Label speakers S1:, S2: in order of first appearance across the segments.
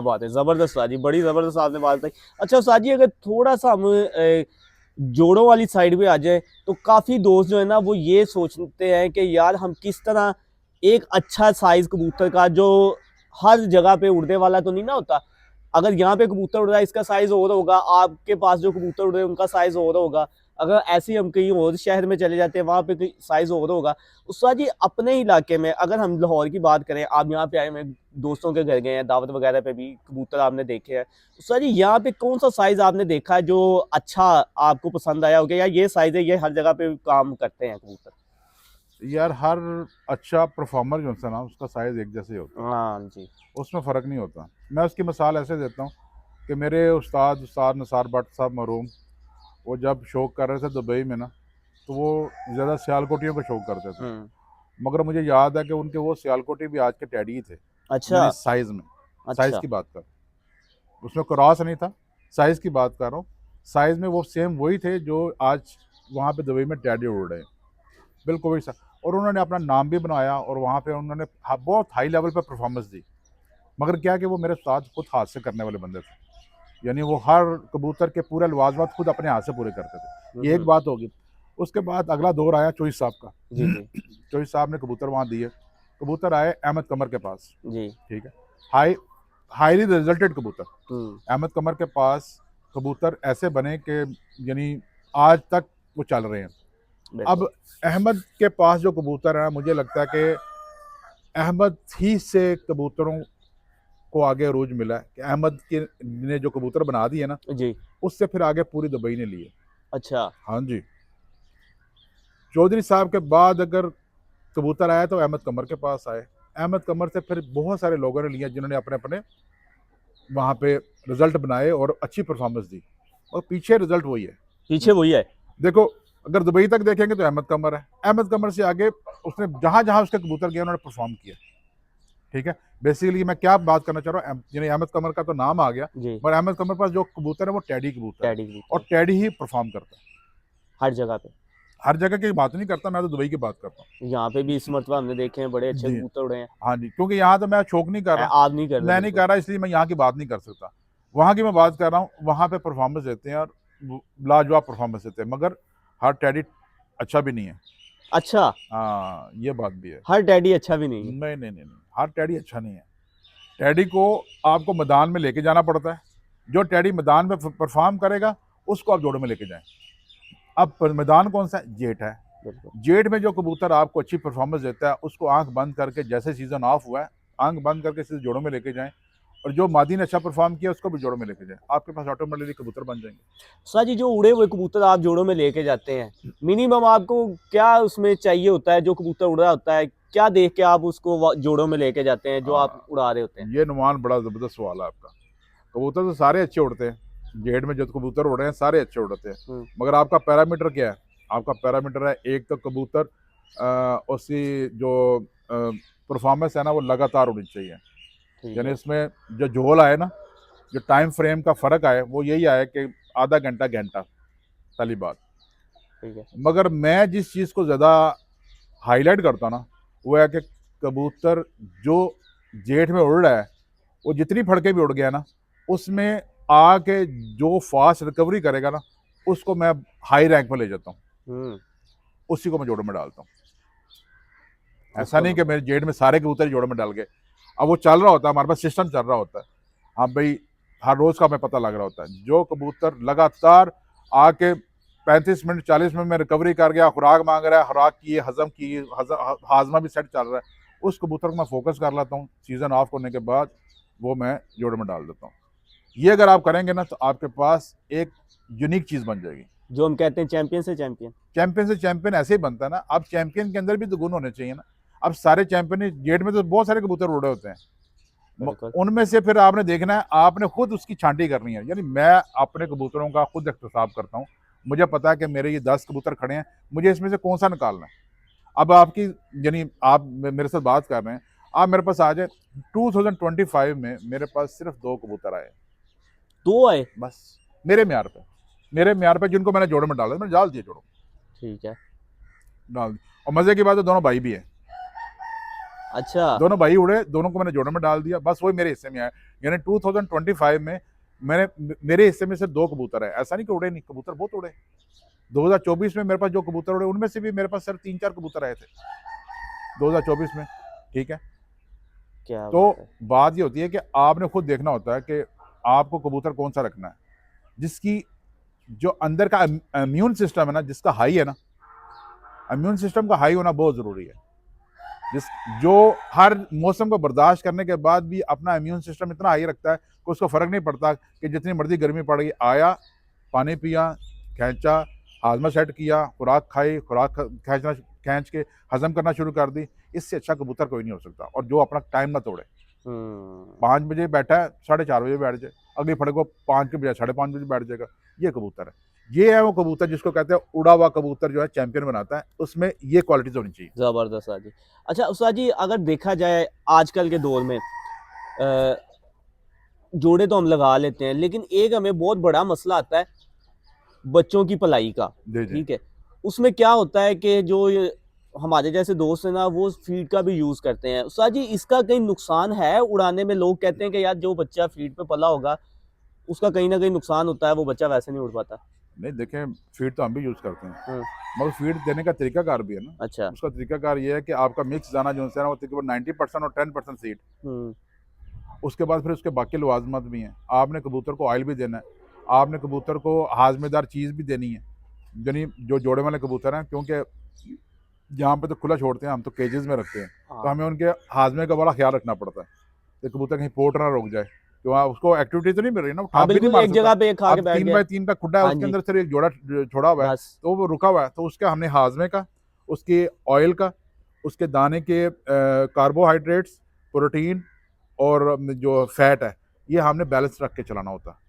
S1: बात है, जबरदस्त उस्ताद जी, बड़ी जबरदस्त आपने बात बताई। अच्छा उस्ताद जी, अगर थोड़ा सा हम जोड़ों वाली साइड पे आ जाए, तो काफी दोस्त जो है ना वो ये सोचते हैं कि यार हम किस तरह एक अच्छा साइज कबूतर का, जो हर जगह पे उड़ने वाला तो नहीं ना होता, अगर यहाँ पे कबूतर उड़ रहा है इसका साइज और होगा, आपके पास जो कबूतर उड़ रहे हैं उनका साइज और होगा, अगर ऐसे ही हम कहीं और शहर में चले जाते हैं वहां पे साइज और होगा। उस्ताद जी अपने इलाके में अगर हम लाहौर की बात करें, आप यहाँ पे आए हैं, दोस्तों के घर गए हैं, दावत वगैरह पे भी कबूतर आपने देखे हैं, सर यहाँ पे कौन सा साइज आपने देखा है जो अच्छा आपको पसंद आया होगा, या ये साइज है ये हर जगह पे काम करते हैं कबूतर?
S2: यार हर अच्छा परफॉर्मर जो है ना उसका साइज़ एक जैसे ही होता है,
S1: हाँ जी।
S2: उसमें फ़र्क नहीं होता। मैं उसकी मिसाल ऐसे देता हूँ कि मेरे उस्ताद उस्ताद निसार भट्ट साहब मरहूम, वो जब शौक कर रहे थे दुबई में ना, तो वो ज़्यादा सियालकोटियों का शौक करते थे।
S1: हम्म।
S2: मगर मुझे याद है कि उनके वो सियालकोटी भी आज के टैडी ही थे,
S1: अच्छा।
S2: यानी साइज़ में। साइज़
S1: अच्छा।
S2: की बात कर, उसमें क्रॉस नहीं था, साइज़ की बात कर रहा हूँ। साइज़ में वो सेम वही थे जो आज वहाँ पे दुबई में टैडी उड़ रहे हैं, बिल्कुल वही सा। और उन्होंने अपना नाम भी बनाया और वहाँ पे उन्होंने बहुत हाई लेवल पे परफॉर्मेंस दी। मगर क्या है कि वो मेरे साथ खुद हाथ से करने वाले बंदे थे, यानी वो हर कबूतर के पूरे लवाजमात खुद अपने हाथ से पूरे करते थे। ये एक
S1: हम्म।
S2: बात होगी। उसके बाद अगला दौर आया चोइस साहब का।
S1: जी जी।
S2: चोइस साहब ने कबूतर वहाँ दिए। कबूतर आए अहमद कमर के पास,
S1: जी।
S2: ठीक है, हाई हाईली रिजल्टेड कबूतर।
S1: हम्म।
S2: अहमद कमर के पास कबूतर ऐसे बने कि यानी आज तक वो चल रहे हैं। अब
S1: बिल्कुल।
S2: अहमद के पास जो कबूतर है, मुझे लगता है कि अहमद ही से कबूतरों को आगे अरूज मिला है कि अहमद के ने जो कबूतर बना दिए ना,
S1: जी।
S2: उससे फिर आगे पूरी दुबई ने लिए।
S1: अच्छा।
S2: हाँ जी। चौधरी साहब के बाद अगर कबूतर आया तो अहमद कमर के पास आए। अहमद कमर से फिर बहुत सारे लोगों ने लिया जिन्होंने अपने अपने वहाँ पे रिजल्ट बनाए और अच्छी परफॉर्मेंस दी, और पीछे रिजल्ट वही है।
S1: पीछे वही है।
S2: देखो, अगर दुबई तक देखेंगे तो अहमद कमर है। अहमद कमर से आगे उसने जहाँ जहाँ उसके कबूतर गए उन्होंने परफॉर्म किया। ठीक है, बेसिकली मैं क्या बात करना चाह रहा हूँ, यानी अहमद कमर का तो नाम आ गया,
S1: जी।
S2: पर अहमद कमर पास जो कबूतर है वो टैडी कबूतर है,
S1: टैडी कबूतर
S2: और
S1: है।
S2: टैडी ही परफॉर्म करता है
S1: हर जगह पे।
S2: हर जगह की बात नहीं करता, मैं तो दुबई की बात करता
S1: यहाँ पे भी इस मरतबा हमने देखे हैं बड़े
S2: हूँ
S1: अच्छे
S2: जी।
S1: कबूतर उड़े हैं।
S2: हाँ जी, क्योंकि यहाँ तो मैं शौक नहीं कर रहा,
S1: आप नहीं कर रहे,
S2: मैं नहीं
S1: बिल्कुल।
S2: कर रहा, इसलिए मैं यहाँ की बात नहीं कर सकता। वहाँ की मैं बात कर रहा हूँ, वहाँ पे परफॉर्मेंस देते हैं और लाजवाब परफॉर्मेंस देते हैं, मगर हर टैडी अच्छा भी नहीं है।
S1: अच्छा।
S2: हाँ, ये बात भी है।
S1: हर टैडी अच्छा भी नहीं है।
S2: नहीं नहीं नहीं नहीं, हर टैडी अच्छा नहीं है। टैडी को आपको मैदान में लेके जाना पड़ता है। जो टैडी मैदान में परफॉर्म करेगा उसको आप जोड़ों में लेके जाएं। अब मैदान कौन सा है? जेट है।
S1: बिल्कुल।
S2: जेट में जो कबूतर आपको अच्छी परफॉर्मेंस देता है उसको आंख बंद करके, जैसे सीजन ऑफ हुआ है, आंख बंद करके सीधे जोड़ों में लेके जाएं, और जो मादी ने अच्छा परफॉर्म किया उसको भी जोड़ों में लेके जाएं, आपके पास ऑटोमेटिकली कबूतर बन जाएंगे।
S1: सर जी, जो उड़े हुए कबूतर आप जोड़ों में लेके जाते हैं, मिनिमम आपको क्या उसमें चाहिए होता है? जो कबूतर उड़ रहा होता है, क्या देख के आप उसको जोड़ों में लेके जाते हैं जो आप उड़ा रहे होते हैं?
S2: ये नुमान बड़ा ज़बरदस्त सवाल है आपका। कबूतर तो सारे अच्छे उड़ते हैं, जेड में जो कबूतर उड़ रहे हैं सारे अच्छे उड़ते हैं,
S1: हम्म।
S2: मगर आपका पैरामीटर क्या है? आपका पैरामीटर है, एक तो कबूतर उसकी जो परफॉर्मेंस है ना वो लगातार होनी चाहिए।
S1: ठीक
S2: यानी
S1: है।
S2: इसमें जो झोल आए ना, जो टाइम फ्रेम का फ़र्क आए वो यही आए कि आधा घंटा घंटा, पहली बात।
S1: ठीक है।
S2: मगर मैं जिस चीज़ को ज़्यादा हाईलाइट करता हूँ ना, वो है कि कबूतर जो जेठ में उड़ रहा है, वो जितनी फड़के भी उड़ गया ना, उसमें आके जो फास्ट रिकवरी करेगा ना, उसको मैं हाई रैंक में ले जाता हूँ,
S1: हम्म।
S2: उसी को मैं जोड़ों में डालता हूँ। ऐसा
S1: उसको
S2: नहीं कि
S1: नंबर।
S2: मेरे जेड में सारे कबूतर ही जोड़ों में डाल गए। अब वो चल रहा होता है, हमारे पास सिस्टम चल रहा होता है। हाँ भाई, हर रोज़ का हमें पता लग रहा होता है। जो कबूतर लगातार आके 35 मिनट 40 मिनट में रिकवरी कर गया, खुराक मांग रहा है, खुराक की, हजम की, हाजमा भी सेट चल रहा है, उस कबूतर को मैं फोकस कर लेता हूँ। सीजन ऑफ करने के बाद वो मैं जोड़े में डाल देता हूँ। ये अगर आप करेंगे ना तो आपके पास एक यूनिक चीज़ बन जाएगी।
S1: जो हम कहते हैं चैंपियन से चैंपियन।
S2: चैंपियन से चैंपियन ऐसे ही बनता है ना। अब चैंपियन के अंदर भी तो गुण होने चाहिए ना। अब सारे चैंपियन गेट में तो बहुत सारे कबूतर उड़े होते हैं,
S1: बिल्कुल।
S2: उनमें से फिर आपने देखना है, आपने खुद उसकी छांटी करनी है। यानी मैं अपने कबूतरों का खुद एहतसाब करता हूँ। मुझे पता है कि मेरे ये 10 कबूतर खड़े हैं, मुझे इसमें से कौन सा निकालना है। अब आपकी, यानी आप मेरे साथ बात कर रहे हैं, आप मेरे पास आ जाए। 2025 में मेरे पास सिर्फ 2 कबूतर आए,
S1: दो आए?
S2: बस। मेरे म्यार पे जिनको मैंने जोड़ों में डाला, मैंने डाल दिए जोड़ों में,
S1: ठीक है।
S2: डाल दिए। और मजे की बात है, दोनों भाई भी है।
S1: अच्छा।
S2: दोनों भाई उड़े, दोनों को मैंने जोड़ों में डाल दिया, बस वही मेरे हिस्से में आया। यानी 2025 में मेरे हिस्से में सिर्फ 2 कबूतर है, ऐसा नहीं कि उड़े नहीं, कबूतर बहुत उड़े। 2024 में मेरे पास जो कबूतर उड़े उनमें से भी मेरे पास सिर्फ 3-4 कबूतर आए थे 2024 में, ठीक है।
S1: क्या
S2: तो
S1: बात है।
S2: बात ये होती है कि आपने खुद देखना होता है कि आपको कबूतर कौन सा रखना है, जिसकी जो अंदर का इम्यून सिस्टम है ना, जिसका हाई है ना, इम्यून सिस्टम का हाई होना बहुत ज़रूरी है। जिस जो हर मौसम को बर्दाश्त करने के बाद भी अपना इम्यून सिस्टम इतना हाई रखता है कि उसको फ़र्क नहीं पड़ता कि जितनी मर्जी गर्मी पड़ गई, आया, पानी पिया, खींचा, हाजमा सेट किया, खुराक खाई, खुराक खींचना, खींच के हजम करना शुरू कर दी। इससे अच्छा कबूतर कोई नहीं हो सकता, और जो अपना टाइम ना तोड़े। 5 बजे बैठा है, 4:30 बजे बैठ जाए, अगली फड़क को 5 के बजाय 5:30 बजे बैठ जाएगा, ये कबूतर है। ये है वो कबूतर जिसको कहते हैं उड़ा हुआ कबूतर, जो है चैंपियन बनाता है, उसमें ये क्वालिटीज होनी चाहिए।
S1: ज़बरदस्त उस्ताद जी। अच्छा उस्ताद जी, अगर देखा जाए आजकल के दौर में जोड़े तो हम लगा लेते हैं, लेकिन एक हमें बहुत बड़ा मसला आता है बच्चों की पलाई का।
S2: जी जी।
S1: ठीक है, उसमें क्या होता है कि जो ये हमारे जैसे दोस्त हैं ना, वो फीड का भी यूज़ करते हैं। उस्ताद जी, इसका कहीं नुकसान है उड़ाने में? लोग कहते हैं कि यार जो बच्चा फीड पे पला होगा उसका कहीं ना कहीं नुकसान होता है, वो बच्चा वैसे नहीं उड़ पाता।
S2: नहीं देखें, फीड तो हम भी यूज़ करते हैं,
S1: हम्म।
S2: मगर फीड देने का तरीकाकार भी है ना।
S1: अच्छा।
S2: उसका तरीकाकार ये है कि आपका मिक्स दाना जो है ना, वो तकरीबन 90% और 10% सीड,
S1: हम्म।
S2: उसके बाद फिर उसके बाकी लवाजमत भी हैं। आपने कबूतर को ऑयल भी देना है, आपने कबूतर को हाजमेदार चीज़ भी देनी है, यानी जो जोड़े वाले कबूतर हैं, क्योंकि यहाँ पे तो खुला छोड़ते हैं, हम तो केजेस में रखते हैं, तो
S1: हाँ।
S2: हमें उनके हाजमे का बड़ा ख्याल रखना पड़ता है कि कबूतर कहीं पोट ना रुक जाए, तो वहाँ उसको एक्टिविटी तो नहीं मिल रही ना, वो
S1: हाँ
S2: ठाप भी नहीं
S1: बिल्कुल,
S2: मार
S1: एक
S2: सकता।
S1: जगह पे खा के
S2: अब
S1: बैठ
S2: 3
S1: गया।
S2: बाय 3 का खुड्डा है,
S1: हाँ
S2: उसके
S1: जी।
S2: अंदर सिर्फ एक जोड़ा छोड़ा हुआ है,
S1: बस।
S2: तो वो रुका हुआ है, तो उसके हमने हाजमे का, उसके ऑयल का, उसके दाने के कार्बोहाइड्रेट्स, प्रोटीन और जो फैट है, ये हमने बैलेंस रख के चलाना होता है।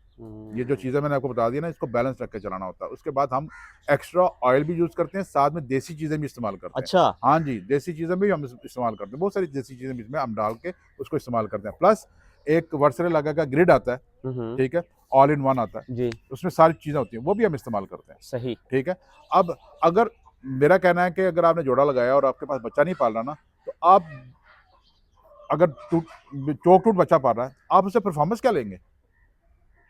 S2: ये जो चीज़ें मैंने आपको बता दी ना, इसको बैलेंस रख के चलाना होता है। उसके बाद हम एक्स्ट्रा ऑयल भी यूज़ करते हैं, साथ में देसी चीज़ें भी इस्तेमाल करते हैं।
S1: अच्छा।
S2: हाँ जी, देसी चीज़ें भी हम इस्तेमाल करते हैं, बहुत सारी देसी चीज़ें भी इसमें हम डाल के उसको इस्तेमाल करते हैं। प्लस एक वर्सरे लगा का ग्रिड आता है,
S1: हम्म।
S2: ठीक है, ऑल इन वन आता है,
S1: जी।
S2: उसमें सारी चीज़ें होती हैं, वो भी हम इस्तेमाल करते हैं,
S1: सही।
S2: ठीक है। अब अगर मेरा कहना है कि अगर आपने जोड़ा लगाया और आपके पास बच्चा नहीं पाल रहा ना, तो आप अगर चोक टूट बच्चा पाल रहा है, आप उससे परफॉर्मेंस क्या लेंगे?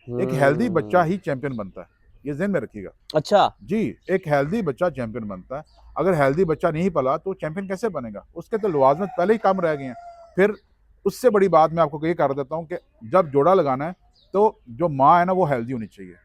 S2: एक हेल्दी बच्चा ही चैंपियन बनता है, ये ज़हन में रखिएगा।
S1: अच्छा।
S2: जी, एक हेल्दी बच्चा चैंपियन बनता है। अगर हेल्दी बच्चा नहीं पला तो चैंपियन कैसे बनेगा? उसके तो लवाज़मत पहले ही कम रह गए हैं। फिर उससे बड़ी बात मैं आपको ये कर देता हूँ कि जब जोड़ा लगाना है, तो जो माँ है ना, वो हेल्दी होनी चाहिए,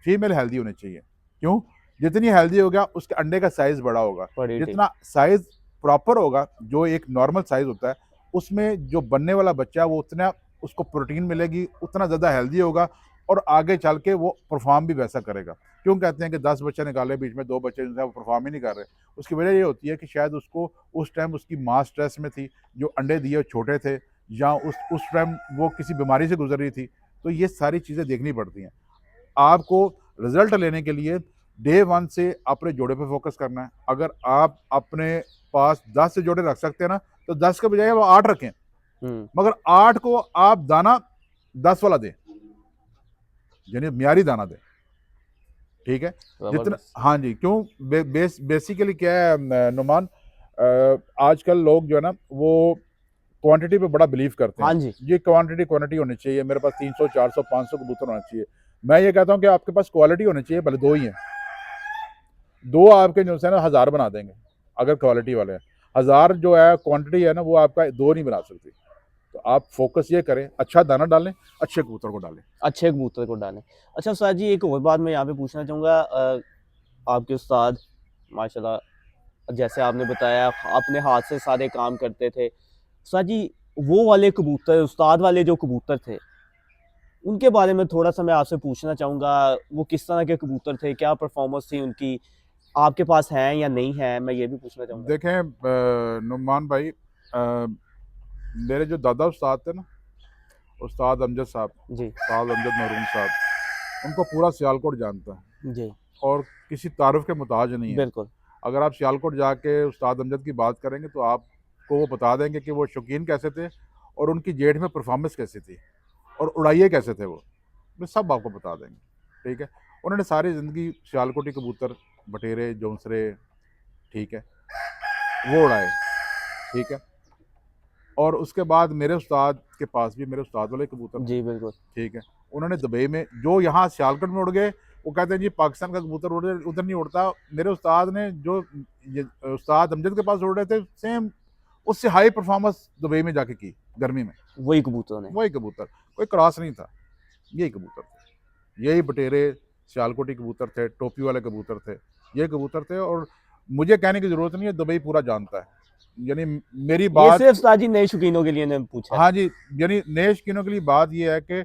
S2: फीमेल हेल्दी होनी चाहिए। क्यों? जितनी हेल्दी होगा उसके अंडे का साइज़ बड़ा होगा।
S1: बड़ी ठीक।
S2: जितना साइज़ प्रॉपर होगा, जो एक नॉर्मल साइज़ होता है, उसमें जो बनने वाला बच्चा है वो उतना उसको प्रोटीन मिलेगी, उतना ज़्यादा हेल्दी होगा, और आगे चल के वो परफॉर्म भी वैसा करेगा। क्यों कहते हैं कि 10 बच्चे निकाले, बीच में 2 बच्चे जो है वो परफॉर्म ही नहीं कर रहे? उसकी वजह ये होती है कि शायद उसको उस टाइम उसकी माँ स्ट्रेस में थी, जो अंडे दिए छोटे थे, या उस टाइम वो किसी बीमारी से गुजर रही थी। तो ये सारी चीज़ें देखनी पड़ती हैं। आपको रिजल्ट लेने के लिए डे 1 से अपने जोड़े पे फोकस करना है। अगर आप अपने पास 10 से जोड़े रख सकते हैं ना, तो 10 के बजाय वो 8 रखें, मगर 8 को आप दाना 10 वाला दें, यानी मियारी दाना दें, ठीक है। जितना,
S1: जबरदस्त।
S2: हाँ जी, क्यों बेसिकली क्या है नुमान, आजकल लोग जो है ना, वो क्वांटिटी पे बड़ा बिलीव करते
S1: हाँ
S2: हैं।
S1: जी।
S2: ये क्वांटिटी होनी चाहिए, मेरे पास 300 400 500 कबूतर होना चाहिए। मैं ये कहता हूँ कि आपके पास क्वालिटी होनी चाहिए, भले 2 ही हैं, 2 आपके जो है ना 1000 बना देंगे अगर क्वालिटी वाले हैं। 1000 जो है क्वांटिटी है ना, वो आपका 2 नहीं बना सकती। तो आप फोकस ये करें, अच्छा दाना डालें, अच्छे कबूतर को डालें।
S1: अच्छे कबूतर को डालें। अच्छा उस्ताद जी, एक और बात मैं यहाँ पे पूछना चाहूँगा। आपके उस्ताद माशाल्लाह, जैसे आपने बताया अपने हाथ से सारे काम करते थे। उस्ताद जी, वो वाले कबूतर, उस्ताद वाले जो कबूतर थे, उनके बारे में थोड़ा-सा मैं आपसे पूछना चाहूँगा। वो किस तरह के कबूतर थे? क्या परफ़ॉर्मेंस थी उनकी? आपके पास हैं या नहीं हैं? मैं ये भी पूछना चाहूँगा।
S2: देखें नुमान भाई, मेरे जो दादा उस्ताद थे ना, उस्ताद अमजद साहब,
S1: जी।
S2: उस्ताद अमजद मरूम साहब, उनको पूरा सियालकोट जानता है,
S1: जी।
S2: और किसी तारुफ के मुताज नहीं है।
S1: बिल्कुल।
S2: अगर आप सियालकोट जाके उस्ताद अमजद की बात करेंगे तो आपको वो बता देंगे कि वो शौकीन कैसे थे, और उनकी जेठ में परफॉर्मेंस कैसी थी, और उड़ाइये कैसे थे वो सब आपको बता देंगे, ठीक है। उन्होंने सारी ज़िंदगी सियालकोटी कबूतर, बटेरे, जौंसरे, ठीक है, वो उड़ाए, ठीक है। और उसके बाद मेरे उस्ताद के पास भी मेरे उस्ताद वाले कबूतर थे,
S1: जी बिल्कुल।
S2: ठीक है। उन्होंने दुबई में जो यहाँ सियालकोट में उड़ गए, वो कहते हैं जी पाकिस्तान का कबूतर उधर नहीं उड़ता। मेरे उस्ताद ने जो ये उस्ताद अमजद के पास उड़ रहे थे, सेम उससे हाई परफॉर्मेंस दुबई में जाके की, गर्मी में।
S1: वही कबूतरों ने।
S2: वही कबूतर, कोई क्रॉस नहीं था, यही कबूतर थे, यही बटेरे सियालकोटी कबूतर थे, टोपी वाले कबूतर थे, ये कबूतर थे। और मुझे कहने की ज़रूरत नहीं है, दुबई पूरा जानता है। यानी मेरी
S1: ये
S2: बात,
S1: सिर्फ उस्ताद जी नए शौकीनों के लिए ने पूछा है।
S2: हाँ जी, यानी नए शौकीनों के लिए बात ये है कि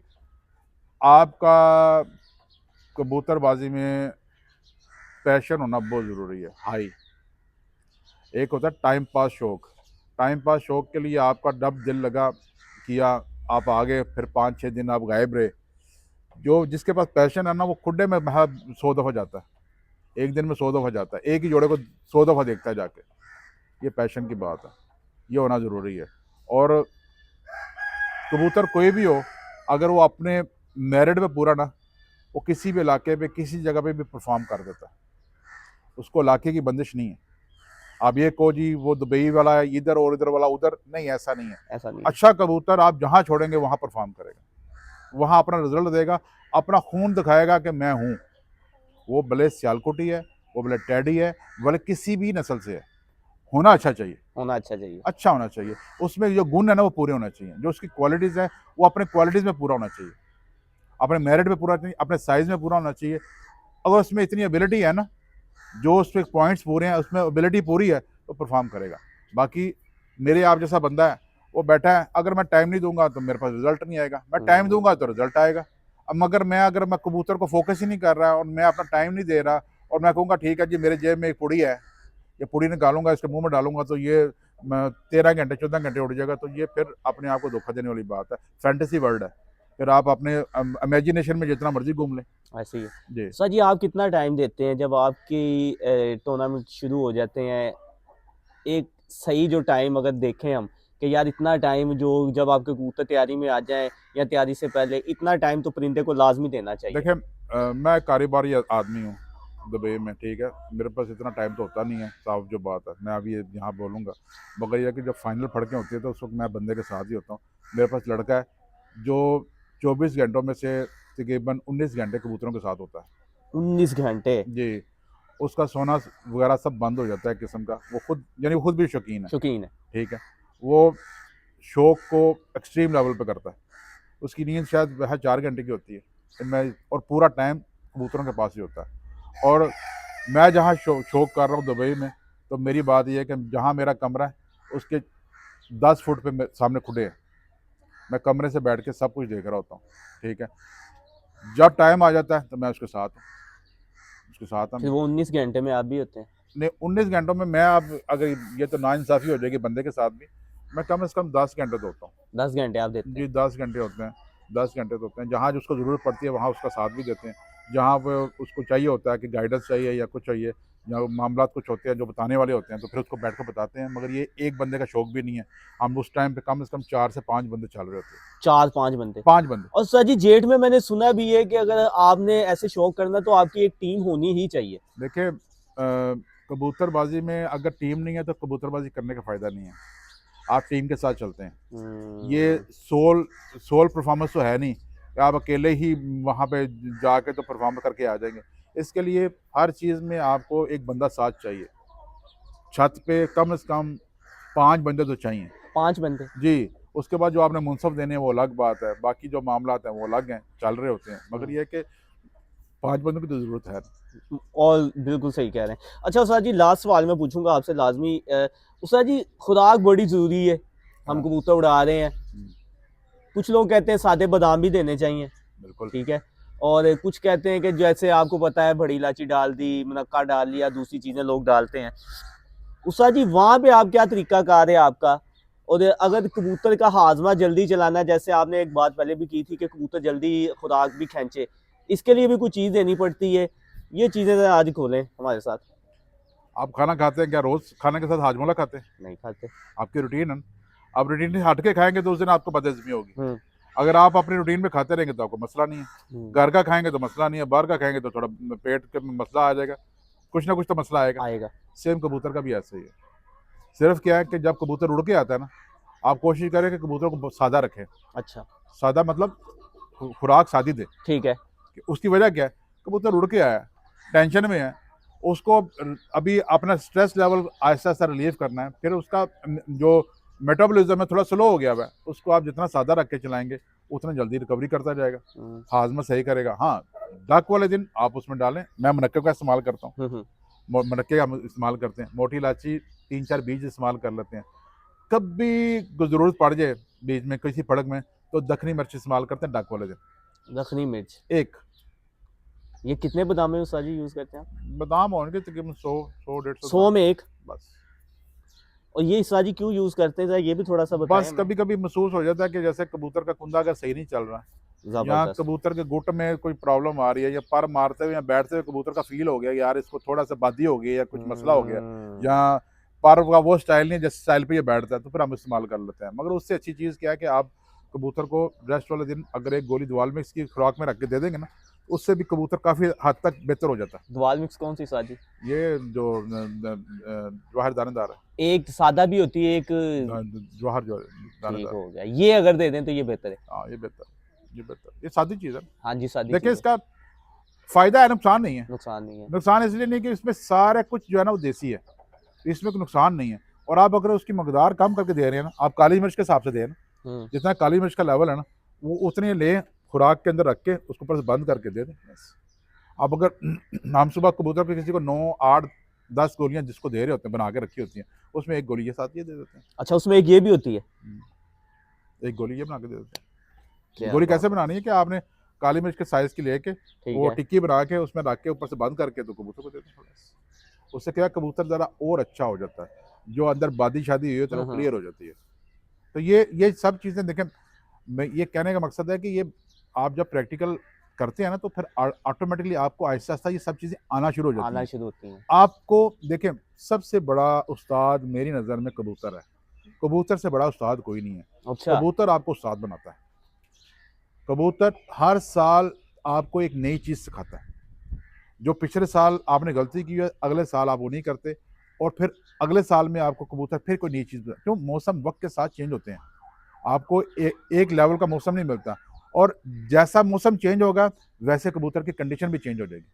S2: आपका कबूतरबाजी में पैशन होना बहुत ज़रूरी है, हाई। एक होता है टाइम पास शौक, टाइम पास शौक के लिए आपका जब दिल लगा किया, आप आगे, फिर 5-6 दिन आप गायब रहे। जो जिसके पास पैशन है ना, वो खुडे में 100 दफ़ा जाता है, एक दिन में 100 दफ़ा जाता है, एक ही जोड़े को 100 दफ़ा देखता है जाके। ये पैशन की बात है, ये होना ज़रूरी है। और कबूतर कोई भी हो, अगर वो अपने मेरिट पे पूरा ना, वो किसी भी इलाके पे किसी जगह पे भी परफॉर्म कर देता है, उसको इलाके की बंदिश नहीं है। आप ये कहो जी वो दुबई वाला है इधर और इधर वाला उधर, नहीं, ऐसा नहीं है।
S1: ऐसा नहीं है।
S2: अच्छा कबूतर आप जहाँ छोड़ेंगे वहाँ परफॉर्म करेगा, वहाँ अपना रिजल्ट देगा, अपना खून दिखाएगा कि मैं हूँ। वो भले सियालकोटी है, वो भले टैडी है, भले किसी भी नस्ल से है, होना अच्छा चाहिए,
S1: होना अच्छा चाहिए।
S2: अच्छा होना चाहिए। उसमें जो गुण है ना वो पूरे होना चाहिए, जो उसकी क्वालिटीज़ है वो अपने क्वालिटीज़ में पूरा होना चाहिए, अपने मेरिट में पूरा चाहिए, अपने साइज़ में पूरा होना चाहिए। अगर उसमें इतनी एबिलिटी है ना, जो उसमें पॉइंट्स पूरे हैं, उसमें एबिलिटी पूरी है, तो परफॉर्म करेगा। बाकी मेरे आप जैसा बंदा है, वो बैठा है, अगर मैं टाइम नहीं दूंगा तो मेरे पास रिजल्ट नहीं आएगा, मैं टाइम दूंगा तो रिजल्ट आएगा। अब मगर अगर मैं कबूतर को फोकस ही नहीं कर रहा और मैं अपना टाइम नहीं दे रहा, और मैं कहूँगा ठीक है जी मेरे जेब में एक पुड़ी है, ये पुड़ी निकालूंगा, इसके मुंह में डालूंगा तो ये 13 घंटे 14 घंटे उड़ जाएगा, तो ये फिर अपने आप को धोखा देने वाली बात है। फैंटेसी वर्ल्ड है, फिर आप अपने इमेजिनेशन में जितना मर्जी घूम लें।
S1: ऐसे ही है।
S2: जी
S1: सर जी आप कितना टाइम देते हैं जब आपकी टूर्नामेंट शुरू हो जाते हैं? एक सही जो टाइम अगर देखें हम कि यार इतना टाइम जो जब आपके कबूतर तैयारी में आ जाए या तैयारी से पहले इतना टाइम तो परिंदे को लाजमी देना चाहिए।
S2: देखिए, मैं कारोबारी आदमी हूँ दुबई में, ठीक है। मेरे पास इतना टाइम तो होता नहीं है, साफ जो बात है, मैं अभी यहाँ बोलूँगा। मगर यह कि जब फाइनल फड़कें होती है तो उस वक्त मैं बंदे के साथ ही होता हूँ। मेरे पास लड़का है जो 24 घंटों में से तकरीबन 19 घंटे कबूतरों के साथ होता है।
S1: 19 घंटे।
S2: जी, उसका सोना वगैरह सब बंद हो जाता है किस्म का। वो खुद यानी वो खुद भी शौकीन है,
S1: शौकीन है।
S2: ठीक है। वो शौक को एक्सट्रीम लेवल पे करता है। उसकी नींद शायद वह 4 घंटे की होती है मैं, और पूरा टाइम कबूतरों के पास ही होता है। और मैं जहाँ शौक कर रहा हूँ दुबई में, तो मेरी बात यह है कि जहाँ मेरा कमरा है उसके 10 फुट पे सामने खुडे हैं, मैं कमरे से बैठ के सब कुछ देख रहा होता हूँ, ठीक है। जब टाइम आ जाता है तो मैं उसके साथ हूँ, उसके साथ हम।
S1: फिर वो 19 घंटे में आप भी होते हैं?
S2: नहीं, 19 घंटों में मैं, अब अगर ये तो नाइंसाफ़ी हो जाएगी बंदे के साथ भी, मैं कम से कम 10 घंटे तो होता हूँ।
S1: 10 घंटे आप देते
S2: जी
S1: हैं?
S2: 10 घंटे होते हैं, 10 घंटे तो होते हैं। जहाँ जिसको ज़रूरत पड़ती है वहाँ उसका साथ भी देते हैं। जहाँ पे उसको चाहिए होता है कि गाइडेंस चाहिए या कुछ चाहिए, या मामलात कुछ होते हैं जो बताने वाले होते हैं, तो फिर उसको बैठ कर बताते हैं। मगर ये एक बंदे का शौक भी नहीं है, हम उस टाइम पे कम से कम 4 से 5 बंदे चल रहे होते हैं।
S1: 4-5 बंदे?
S2: 5 बंदे।
S1: और सर जी जेठ में मैंने सुना भी है कि अगर आपने ऐसे शौक करना तो आपकी एक टीम होनी ही चाहिए।
S2: देखिए, कबूतरबाजी में अगर टीम नहीं है तो कबूतरबाजी करने का फ़ायदा नहीं है। आप टीम के साथ चलते हैं। ये सोल परफॉर्मेंस तो है नहीं कि आप अकेले ही वहाँ पे जाके तो परफॉर्म करके आ जाएंगे। इसके लिए हर चीज़ में आपको एक बंदा साथ चाहिए। छत पे कम से कम 5 बंदे तो चाहिए।
S1: 5 बंदे?
S2: जी, उसके बाद जो आपने मुनसब देने हैं वो अलग बात है, बाकी जो मामलात हैं वो अलग हैं, चल रहे होते हैं। मगर ये है कि 5 बंदों की तो ज़रूरत है।
S1: और बिल्कुल सही कह रहे हैं। अच्छा उस्ताद जी लास्ट सवाल मैं पूछूंगा आपसे लाजमी। उस्ताद जी खुराक बड़ी ज़रूरी है, हम
S2: हाँ।
S1: कबूतर उड़ा रहे हैं, कुछ लोग कहते हैं सादे बादाम भी देने चाहिए,
S2: बिल्कुल।
S1: ठीक है। और कुछ कहते हैं कि जैसे आपको पता है बड़ी इलायची डाल दी, मुनक्का डाल लिया, दूसरी चीज़ें लोग डालते हैं। उस्ताद जी वहाँ पे आप क्या तरीका कार है आपका? और अगर कबूतर का हाजमा जल्दी चलाना है, जैसे आपने एक बात पहले भी की थी कि कबूतर जल्दी खुराक भी खींचे, इसके लिए भी कुछ चीज़ देनी पड़ती है, ये चीज़ें आज खोलें हमारे साथ।
S2: आप खाना खाते हैं क्या? रोज़ खाने के साथ हाजमोला खाते हैं?
S1: नहीं खाते।
S2: आपकी रूटीन है। आप रूटीन से हट के खाएंगे तो उस दिन आपको बदहज़मी होगी।
S1: हम्म।
S2: अगर आप अपनी रूटीन में खाते रहेंगे तो आपको मसला नहीं है।
S1: हम्म।
S2: घर का खाएंगे तो मसला नहीं है, बाहर का खाएंगे तो थोड़ा पेट के में मसला आ जाएगा, कुछ ना कुछ तो मसला आएगा।
S1: आएगा।
S2: सेम कबूतर का भी ऐसा ही है। सिर्फ क्या है कि जब कबूतर उड़ के आता है ना, आप कोशिश करें कि कबूतर को सादा रखें।
S1: अच्छा,
S2: सादा मतलब खुराक सादी दे।
S1: ठीक है।
S2: कि उसकी वजह क्या है, कबूतर उड़ के आया है, टेंशन में है, उसको अभी अपना stress level Aahista Aahista relieve करना है, फिर उसका जो मेटाबॉलिज्म है थोड़ा स्लो हो गया हुआ है, उसको आप जितना सादा रख के चलाएंगे उतना जल्दी रिकवरी करता जाएगा, हाजमा सही करेगा। हाँ, डक वाले दिन आप उसमें डालें, मैं मुनक्के का इस्तेमाल करता हूँ, मुनक्के हम इस्तेमाल करते हैं, मोटी इलायची 3-4 बीज इस्तेमाल कर लेते हैं। कभी ज़रूरत पड़ जाए बीज में किसी फड़क में तो दखनी मिर्च इस्तेमाल करते हैं डक वाले दिन।
S1: दखनी मिर्च,
S2: एक
S1: ये कितने बादाम में उस्ताद जी यूज करते हैं आप?
S2: बादाम होंगे तकरीबन 100-150
S1: 100 में एक।
S2: बस।
S1: और ये उस्ताद जी क्यों यूज करते हैं, ये भी थोड़ा सा बताएं
S2: बस
S1: हमें।
S2: कभी कभी महसूस हो जाता है कि जैसे कबूतर का कुंदा अगर सही नहीं चल रहा, या
S1: जबरदस्त।
S2: कबूतर के गुट में कोई प्रॉब्लम आ रही है, या पर मारते हुए या बैठते हुए कबूतर का फील हो गया यार इसको थोड़ा सा बादी हो गई या कुछ मसला हो गया, या पर का वो स्टाइल नहीं जिस स्टाइल पे ये बैठता है, तो फिर हम इस्तेमाल कर लेते हैं। मगर उससे अच्छी चीज़ क्या है कि आप कबूतर को रेस्ट वाले दिन अगर एक गोली दवाल में इसकी खुराक में रख के दे देंगे ना, उससे भी कबूतर काफ़ी हद तक बेहतर हो जाता है।
S1: दवाल मिक्स कौन सी उस्ताद जी?
S2: ये जो जवाहर दानेदार है,
S1: एक सादा भी होती है, एक
S2: जवाहर जो
S1: ठीक
S2: दानेदार,
S1: हो गया, ये अगर दे दें तो ये बेहतर है।
S2: हाँ ये बेहतर, ये बेहतर, ये सादी चीज़ है।
S1: हाँ जी, सादी
S2: देखिए
S1: चीज़ है,
S2: इसका फायदा है, नुकसान नहीं है।
S1: नुकसान नहीं है।
S2: नुकसान इसलिए नहीं कि इसमें सारा कुछ जो है ना वो देसी है, इसमें कोई नुकसान नहीं है। और आप अगर उसकी मकदार कम करके दे रहे हैं ना, आप काली मिर्च के हिसाब से दें ना, जितना काली मिर्च का लेवल है ना वो उतने ले खुराक के अंदर रख के उसको ऊपर से बंद करके दे दें बस। आप अगर हम सुबह कबूतर पे किसी को 9, 8, 10 गोलियां जिसको दे रहे होते हैं बना के रखी होती हैं, उसमें एक गोली के साथ ये दे देते हैं।
S1: अच्छा, उसमें एक ये भी होती है?
S2: एक गोली ये बना के दे देते हैं।
S1: क्या
S2: गोली
S1: बात
S2: कैसे बनानी है कि आपने काली मिर्च के साइज की लेके
S1: ठीक
S2: वो
S1: है।
S2: टिक्की बना के उसमें रख के ऊपर से बंद करके तो कबूतर को देते हैं। उससे क्या कबूतर ज़रा और अच्छा हो जाता है, जो अंदर बादी शादी हुई होती है वो क्लियर हो जाती है। तो ये सब चीज़ें देखें, मैं ये कहने का मकसद है कि ये आप जब प्रैक्टिकल करते हैं ना तो फिर ऑटोमेटिकली आपको आहिस्ता आहिस्ता ये सब चीज़ें आना शुरू हो जाती
S1: आना
S2: हैं।
S1: शुरू होती हैं।
S2: आपको देखें, सबसे बड़ा उस्ताद मेरी नज़र में कबूतर है। कबूतर से बड़ा उस्ताद कोई नहीं है।
S1: अच्छा,
S2: कबूतर आपको उस्ताद बनाता है। कबूतर हर साल आपको एक नई चीज़ सिखाता है। जो पिछले साल आपने गलती की है अगले साल आप वो नहीं करते, और फिर अगले साल में आपको कबूतर फिर कोई नई चीज़, क्यों मौसम वक्त के साथ चेंज होते हैं। आपको एक लेवल का मौसम नहीं मिलता, और जैसा मौसम चेंज होगा वैसे कबूतर की कंडीशन भी चेंज हो जाएगी।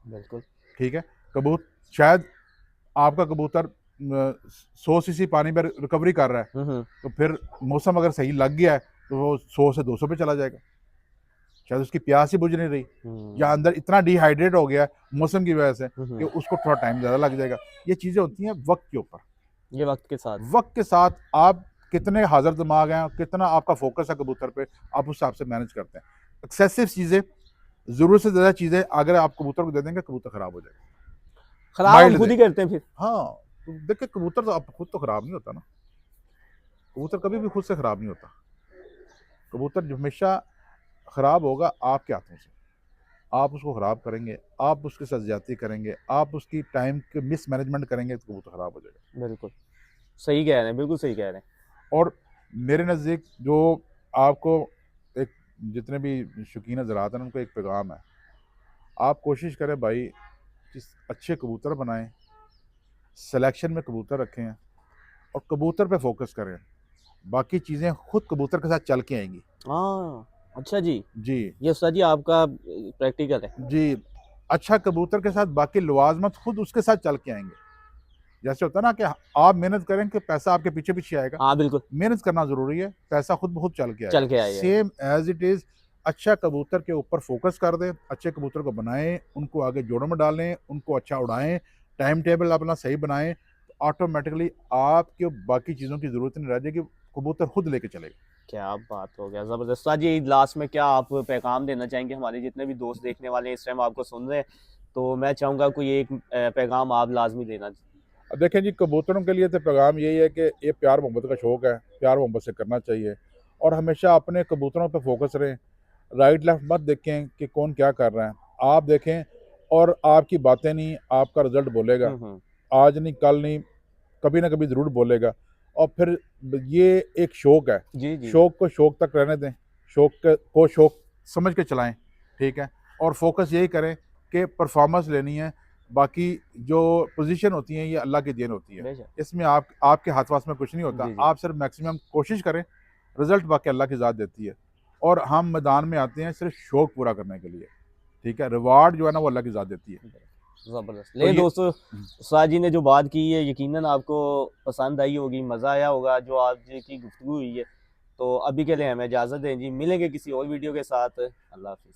S1: बिल्कुल।
S2: ठीक है, शायद आपका कबूतर 100 सीसी पानी में रिकवरी कर रहा है, तो फिर मौसम अगर सही लग गया है तो वो 100 से 200 पे चला जाएगा। शायद उसकी प्यास ही बुझ नहीं रही, या अंदर इतना डिहाइड्रेट हो गया है मौसम की वजह से कि उसको थोड़ा टाइम ज़्यादा लग जाएगा। ये चीज़ें होती हैं वक्त के ऊपर।
S1: ये वक्त के साथ
S2: आप कितने हाजिर दिमाग हैं, कितना आपका फोकस है कबूतर पे, आप उस हिसाब से मैनेज करते हैं। एक्सेसिव चीज़ें, ज़रूरत से ज़्यादा चीज़ें अगर आप कबूतर को दे देंगे, कबूतर ख़राब हो जाएगा।
S1: खराब हम खुद ही करते हैं फिर।
S2: हाँ, तो देखिए कबूतर तो आप खुद तो ख़राब नहीं होता ना, कबूतर कभी भी खुद से ख़राब नहीं होता। कबूतर हमेशा ख़राब होगा आपके हाथों से। आप उसको ख़राब करेंगे, आप उसके साथ ज़्यादती करेंगे, आप उसकी टाइम के मिसमैनेजमेंट करेंगे तो कबूतर ख़राब हो जाएगा।
S1: बिल्कुल सही कह रहे हैं, बिल्कुल सही कह रहे हैं।
S2: और मेरे नज़दीक जो आपको एक जितने भी शौकीन ज़राअत हैं उनको एक पैगाम है, आप कोशिश करें भाई कि अच्छे कबूतर बनाएं, सिलेक्शन में कबूतर रखें और कबूतर पे फोकस करें। बाकी चीज़ें खुद कबूतर के साथ चल के आएंगी।
S1: हाँ, अच्छा जी,
S2: जी
S1: ये उस्ताद जी आपका प्रैक्टिकल है।
S2: जी, अच्छा कबूतर के साथ बाकी लवाजमत खुद उसके साथ चल के आएंगे। जैसे होता है ना कि आप मेहनत करें कि पैसा आपके पीछे पीछे आएगा।
S1: हाँ बिल्कुल,
S2: मेहनत करना ज़रूरी है, पैसा खुद ब खुद चल के
S1: चल के
S2: आएगा।
S1: आएगा।
S2: सेम एज़ इट इज़, अच्छा कबूतर के ऊपर फोकस कर दें, अच्छे कबूतर को बनाएं, उनको आगे जोड़ों में डालें, उनको अच्छा उड़ाएं, टाइम टेबल अपना सही बनाएं, तो ऑटोमेटिकली आपके बाकी चीज़ों की ज़रूरत नहीं रह जाएगी, कबूतर खुद लेके चलेगा।
S1: क्या बात हो गया, ज़बरदस्त। उस्ताद जी लास्ट में क्या आप पैगाम देना चाहेंगे, हमारे जितने भी दोस्त देखने वाले हैं इस टाइम आपको सुन रहे हैं, तो मैं चाहूँगा कोई एक पैगाम आप लाजमी देना।
S2: अब देखें जी, कबूतरों के लिए तो पैगाम यही है कि ये प्यार मोहब्बत का शौक़ है, प्यार मोहब्बत से करना चाहिए, और हमेशा अपने कबूतरों पर फोकस रहें। राइट लेफ्ट मत देखें कि कौन क्या कर रहा है, आप देखें, और आपकी बातें नहीं आपका रिजल्ट बोलेगा। आज नहीं कल नहीं, कभी ना कभी ज़रूर बोलेगा। और फिर ये एक शौक़ है,
S1: जी जी,
S2: शौक़ को शौक़ तक रहने दें, को शौक़ समझ के चलाएं। ठीक है, और फोकस यही करें कि परफॉर्मेंस लेनी है, बाकी जो पोजीशन होती है ये अल्लाह की देन होती है,
S1: बेशक।
S2: इसमें आपके हाथ वास में कुछ नहीं होता।
S1: जी, जी।
S2: आप सिर्फ मैक्सिमम कोशिश करें, रिजल्ट बाकी अल्लाह की ज़ात देती है। और हम मैदान में आते हैं सिर्फ शौक पूरा करने के लिए, ठीक है, रिवार्ड जो है ना वो अल्लाह की ज़ात देती है।
S1: ज़बरदस्त।
S2: तो
S1: ले
S2: ये
S1: दोस्तों, उस्ताद जी ने जो बात की है यकीनन आपको पसंद आई होगी, मज़ा आया होगा जो आज की गुफ्तगू हुई है। तो अभी के लिए हमें इजाज़त दें जी, मिलेंगे किसी और वीडियो के साथ। अल्लाह हाफ़िज़।